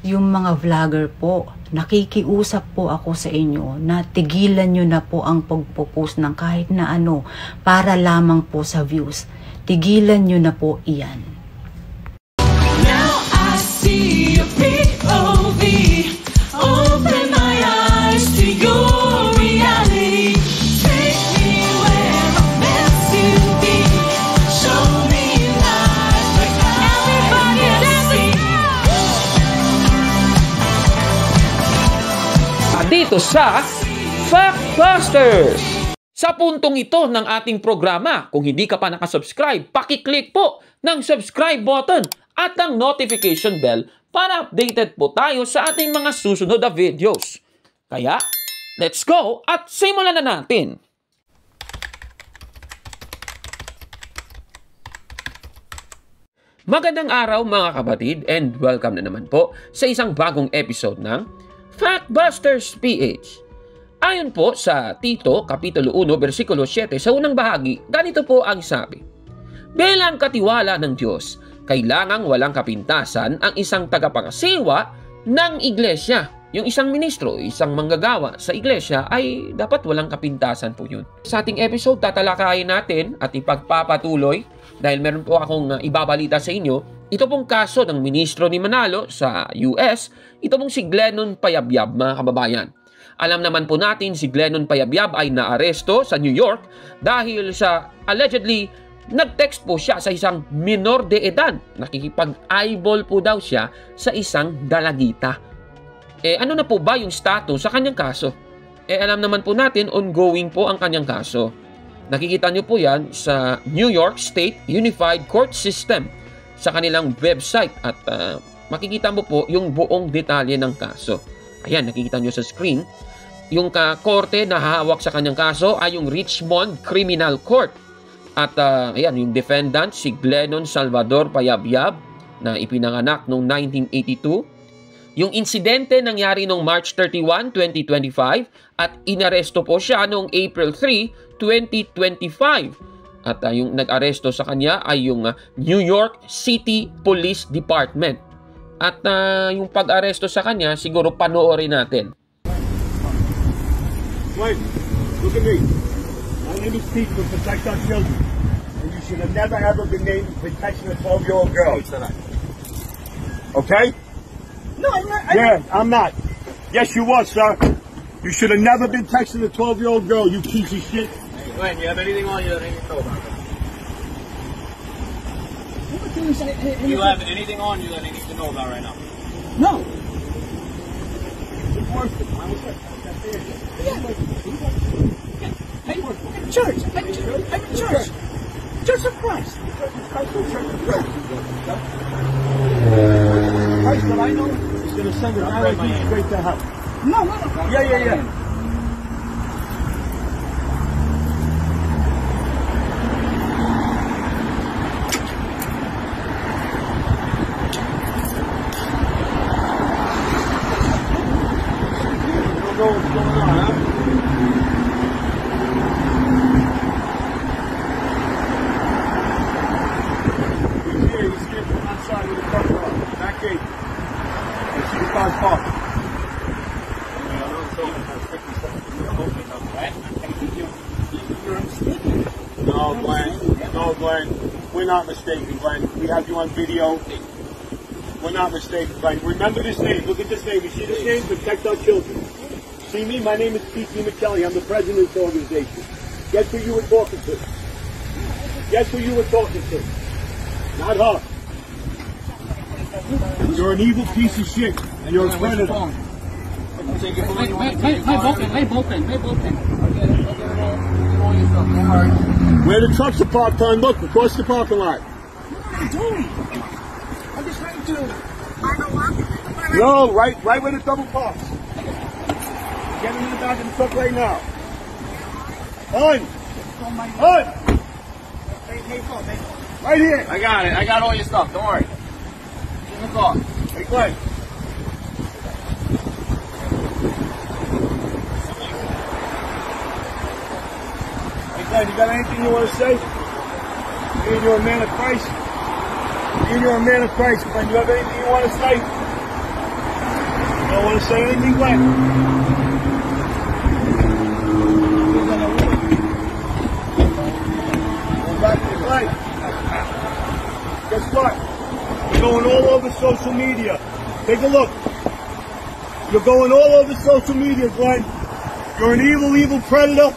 Yung mga vlogger po, nakikiusap po ako sa inyo na tigilan nyo na po ang pagpo-post ng kahit na ano para lamang po sa views. Tigilan nyo na po iyan. Now I see a POV. Open my eyes to your reality. Take me where I'm meant to be. Show me life like everybody dancing. Dito sa Factbusters! Sa puntong ito ng ating programa, kung hindi ka pa nakasubscribe, pakiclick po ng subscribe button at ang notification bell para updated po tayo sa ating mga susunod na videos. Kaya, let's go at simulan na natin! Magandang araw mga kapatid and welcome na naman po sa isang bagong episode ng Factbusters PH. Ayon po sa Tito, Kapitulo 1, versikulo 7, sa unang bahagi, ganito po ang sabi. Bilang katiwala ng Diyos, kailangang walang kapintasan ang isang tagapangasiwa ng iglesia. Yung isang ministro, isang manggagawa sa iglesia ay dapat walang kapintasan po yun. Sa ating episode, tatalakayin natin at ipagpapatuloy dahil meron po akong ibabalita sa inyo. Ito pong kaso ng ministro ni Manalo sa US, ito pong si Glennon Payabyab, mga kababayan. Alam naman po natin si Glennon Payabyab ay naaresto sa New York dahil sa allegedly nag-text po siya sa isang minor de edad. Nakikipag-eyeball po daw siya sa isang dalagita. Ano na po ba yung status sa kanyang kaso? Alam naman po natin, ongoing po ang kanyang kaso. Nakikita nyo po yan sa New York State Unified Court System sa kanilang website at makikita mo po yung buong detalye ng kaso. Ayan, nakikita nyo sa screen. Yung korte na hahawak sa kanyang kaso ay yung Richmond Criminal Court. At ayan, yung defendant si Glennon Salvador Payabyab na ipinanganak noong 1982. Yung insidente nangyari noong March 31, 2025 at inaresto po siya noong April 3, 2025. At yung nag-aresto sa kanya ay yung New York City Police Department. At yung pag-aresto sa kanya, siguro panoorin natin. Wait, look at me. My name is Pete from Protect Our Children. And you should have never ever been named protecting a 12-year-old girl. Okay? No, I'm not. I'm not. Yes, you was, sir. You should have never been texting a 12-year-old girl, you piece of shit. Glenn, you have anything on you that I need to know about? You have anything on you that I need to know about right now? No. I'm church. I'm in church. Church of Christ. Christ, but I know he's going to send an arrow straight to hell. No. Yeah. What's going on, huh? He's here from outside with the car park. Back gate. I see the car's parked. No, Glenn. We're not mistaken, Glenn. We have you on video. We're not mistaken, Glenn. Remember this name. Look at this name. You see this name? Protect Our Children. See me? My name is Pete McKelly. I'm the president of this organization. Guess who you were talking to? Guess who you were talking to? Not her. You're an evil piece of shit, and you're a predator. Where the trucks are parked on, look, across the parking lot. What am I doing? I'm just trying to... No, right where the double parks. Get him in the back of the truck right now. On! Right here. I got it. I got all your stuff. Don't worry. Get in the car. Hey, Glenn. Hey, Glenn, you got anything you want to say? You're a man of Christ. You're a man of Christ, Glenn. You have anything you want to say? don't want to say anything, Glenn? Go back to Glenn. Guess what? You're going all over social media. Take a look. You're going all over social media, Glenn. You're an evil, evil predator.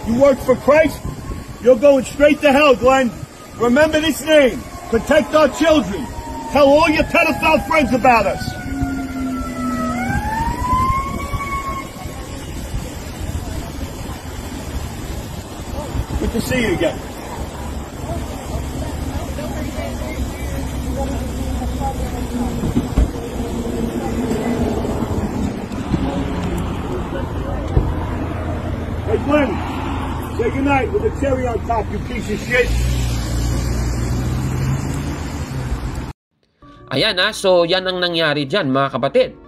You work for Christ. You're going straight to hell, Glenn. Remember this name. Protect our children. Tell all your pedophile friends about us. Good to see you again. Hey, Glenn, say goodnight with a cherry on top, you piece of shit. Ayan so yan ang nangyari dyan mga kapatid.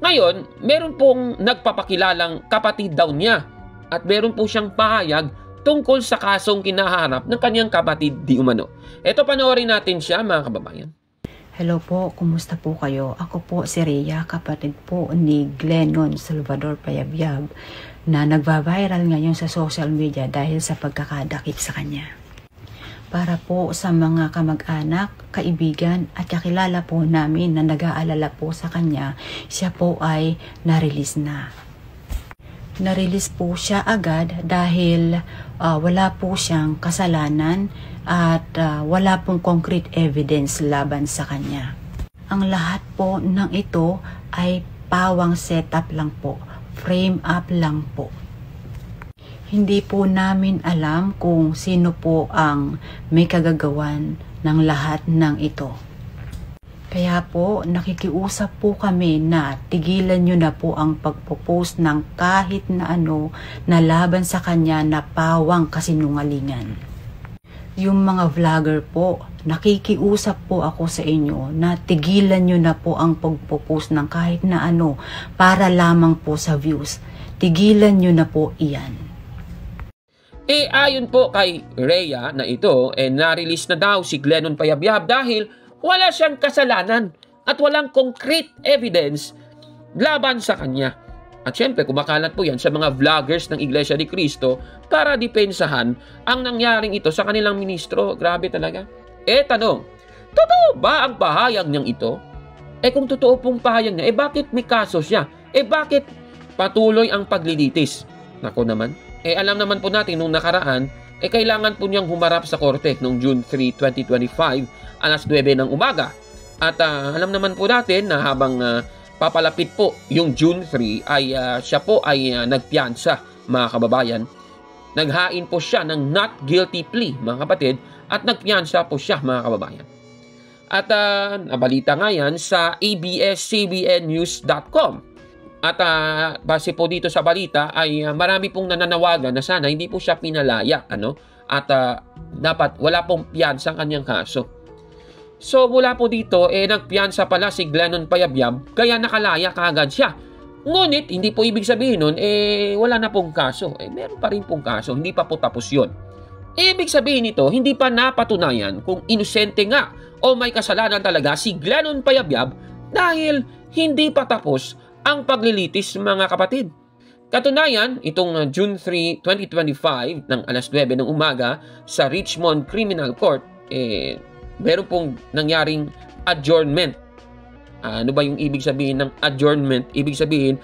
Ngayon, meron pong nagpapakilalang kapatid daw niya at meron po siyang pahayag tungkol sa kasong kinaharap ng kanyang kapatid di umano. Ito, panoorin natin siya mga kababayan. Hello po, kumusta po kayo? Ako po si Rhea, kapatid po ni Glennon Salvador Payabyab na nagva-viral ngayon sa social media dahil sa pagkakadakip sa kanya. Para po sa mga kamag-anak, kaibigan at kakilala po namin na nag-aalala po sa kanya, siya po ay na-release na. Na-release po siya agad dahil wala po siyang kasalanan at wala pong concrete evidence laban sa kanya. Ang lahat po ng ito ay pawang setup lang po, frame up lang po. Hindi po namin alam kung sino po ang may kagagawan ng lahat ng ito. Kaya po, nakikiusap po kami na tigilan nyo na po ang pagpo-post ng kahit na ano na laban sa kanya na pawang kasinungalingan. Yung mga vlogger po, nakikiusap po ako sa inyo na tigilan nyo na po ang pagpo-post ng kahit na ano para lamang po sa views. Tigilan nyo na po iyan. Ayon po kay Rhea na ito, na-release na daw si Glennon Payabyab dahil wala siyang kasalanan at walang concrete evidence laban sa kanya. At syempre, kumakalat po yan sa mga vloggers ng Iglesia ni Cristo para depensahan ang nangyaring ito sa kanilang ministro. Grabe talaga. Tanong, totoo ba ang pahayag niyang ito? Kung totoo pong pahayag niya, bakit may kaso siya? Bakit patuloy ang paglilitis? Nako naman. Alam naman po natin nung nakaraan, kailangan po niyang humarap sa korte noong June 3, 2025, alas 9 ng umaga. At alam naman po natin na habang papalapit po yung June 3, ay siya po ay nagpiyansa, mga kababayan. Naghain po siya ng not guilty plea, mga kapatid, at nagpiyansa po siya, mga kababayan. At nabalita nga yan sa abs-cbnnews.com. At base po dito sa balita ay marami pong nananawagan na sana hindi po siya pinalaya, at dapat wala pong piyansa ang kanyang kaso. So mula po dito nagpiyansa pala si Glennon Payabyab kaya nakalaya kaagad siya. Ngunit hindi po ibig sabihin nun wala na pong kaso. Meron pa rin pong kaso, hindi pa po tapos yun. Ibig sabihin nito, hindi pa napatunayan kung inosente nga o may kasalanan talaga si Glennon Payabyab dahil hindi pa tapos ang paglilitis, mga kapatid. Katunayan, itong June 3, 2025 ng alas 9 ng umaga sa Richmond Criminal Court, meron pong nangyaring adjournment. Ano ba yung ibig sabihin ng adjournment? Ibig sabihin,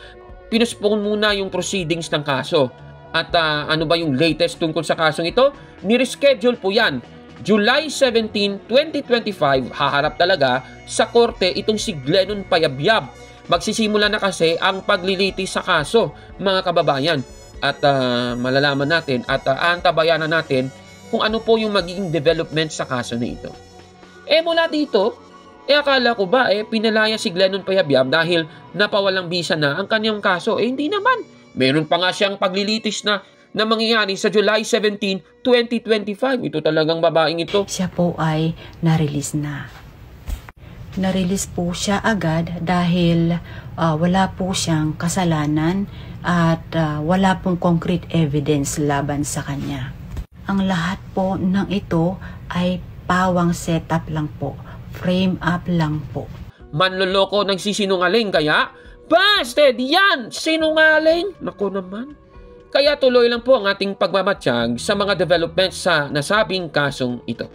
pinuspone muna yung proceedings ng kaso. At ano ba yung latest tungkol sa kasong ito? Nireschedule po yan. July 17, 2025, haharap talaga sa korte itong si Glennon Payabyab. Magsisimula na kasi ang paglilitis sa kaso, mga kababayan. At malalaman natin at aantabayanan natin kung ano po yung magiging development sa kaso na ito. Mula dito, akala ko ba pinalaya si Glennon Payabyab dahil napawalang bisa na ang kanyang kaso? Hindi naman. Meron pa nga siyang paglilitis na mangyayari sa July 17, 2025. Ito talagang babaeng ito. Siya po ay na-release na. Na-release po siya agad dahil wala po siyang kasalanan at wala pong concrete evidence laban sa kanya. Ang lahat po ng ito ay pawang setup lang po, frame up lang po. Manloloko ng sisinungaling kaya Busted! Yan! Sinungaling! Naku naman. Kaya tuloy lang po ang ating pagmamatsyag sa mga developments sa nasabing kasong ito.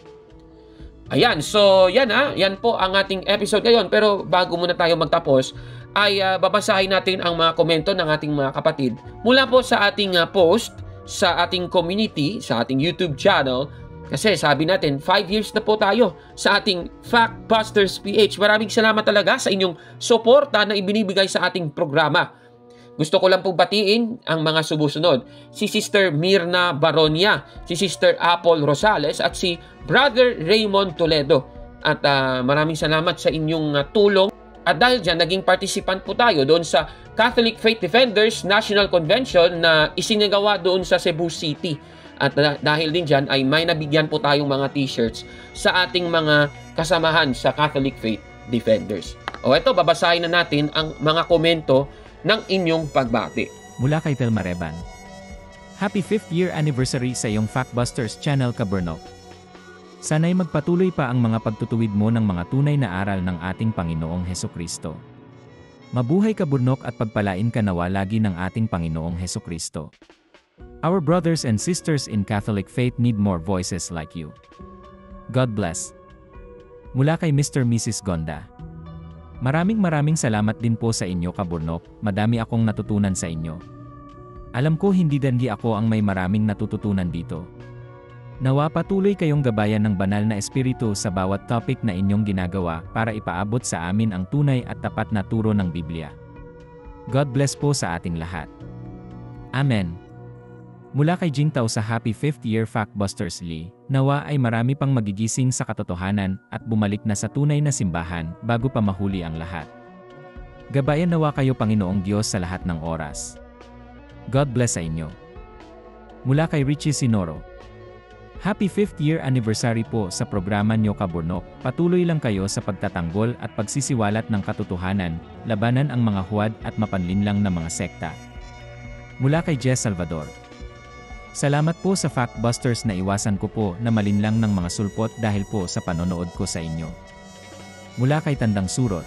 Ayan, so yan yan po ang ating episode ngayon. Pero bago muna tayo magtapos, ay babasahin natin ang mga komento ng ating mga kapatid mula po sa ating post sa ating community, sa ating YouTube channel. Kasi sabi natin, 5 years na po tayo sa ating Factbusters PH. Maraming salamat talaga sa inyong suporta na ibinibigay sa ating programa. Gusto ko lang pong batiin ang mga sumusunod. Si Sister Mirna Baronia, si Sister Apple Rosales, at si Brother Raymond Toledo. At maraming salamat sa inyong tulong. At dahil dyan, naging participant po tayo doon sa Catholic Faith Defenders National Convention na isinagawa doon sa Cebu City. At dahil din dyan, ay may nabigyan po tayong mga t-shirts sa ating mga kasamahan sa Catholic Faith Defenders. O eto, babasahin na natin ang mga komento ng inyong pagbati. Mula kay Thelma Reban. Happy 5th year anniversary sa iyong Factbusters channel, Kaburnok. Sana'y magpatuloy pa ang mga pagtutuwid mo ng mga tunay na aral ng ating Panginoong Hesukristo. Mabuhay Kaburnok at pagpalain ka nawa lagi ng ating Panginoong Hesukristo. Our brothers and sisters in Catholic faith need more voices like you. God bless. Mula kay Mr. Mrs. Gonda. Maraming salamat din po sa inyo, Kaburnok. Madami akong natutunan sa inyo. Alam ko hindi dangi ako ang may maraming natututunan dito. Nawa patuloy kayong gabayan ng banal na espiritu sa bawat topic na inyong ginagawa para ipaabot sa amin ang tunay at tapat na turo ng Biblia. God bless po sa ating lahat. Amen. Mula kay Jingtao sa Happy 5th Year Factbusters Lee, nawa ay marami pang magigising sa katotohanan at bumalik na sa tunay na simbahan bago pa mahuli ang lahat. Gabayan nawa kayo Panginoong Diyos sa lahat ng oras. God bless sa inyo. Mula kay Richie Sinoro. Happy 5th year anniversary po sa programa nyo, Kaburnok. Patuloy lang kayo sa pagtatanggol at pagsisiwalat ng katotohanan, labanan ang mga huwad at mapanlinlang na mga sekta. Mula kay Jess Salvador. Salamat po sa Factbusters na iwasan ko po na malinlang ng mga sulpot dahil po sa panonood ko sa inyo. Mula kay Tandang Surot.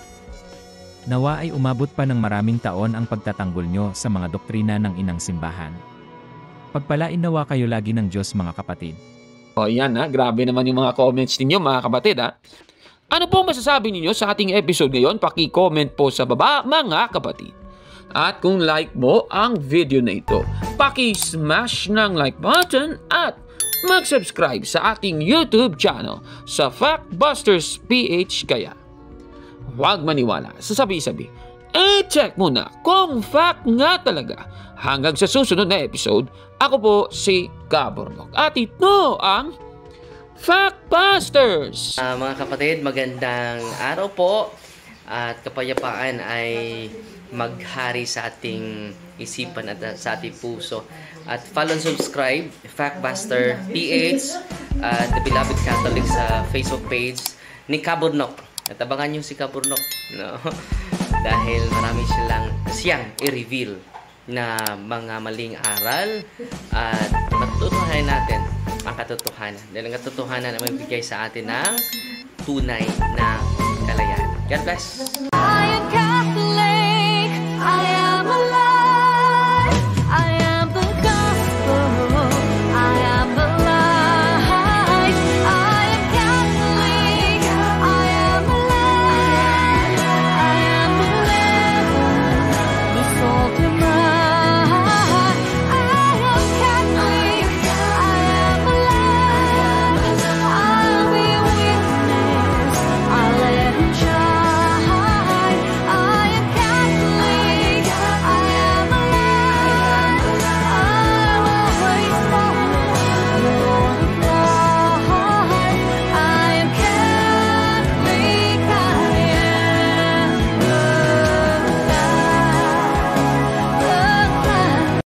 Nawa ay umabot pa ng maraming taon ang pagtatanggol nyo sa mga doktrina ng inang simbahan. Pagpalain nawa kayo lagi ng Diyos mga kapatid. O yan grabe naman yung mga comments ninyo mga kapatid Ano po masasabi ninyo sa ating episode ngayon? Paki-comment po sa baba mga kapatid. At kung like mo ang video na ito, paki-smash ng like button at mag-subscribe sa ating YouTube channel sa Factbusters PH kaya. Huwag maniwala sa sabi-sabi. I-check muna kung fact nga talaga. Hanggang sa susunod na episode, ako po si Kaburnok. At ito ang Factbusters! Mga kapatid, magandang araw po. At kapayapaan ay maghari sa ating isipan at sa ating puso. At follow and subscribe, Factbuster PH, The Beloved Catholic sa Facebook page ni Kaburnok. At abangan nyo si Kaburnok. No? Dahil marami siyang i-reveal na mga maling aral at matutuhanan natin ang katotohanan. Dahil ang katotohanan ay magbigay sa atin ng tunay na kalayaan. God bless! I am Catholic. I am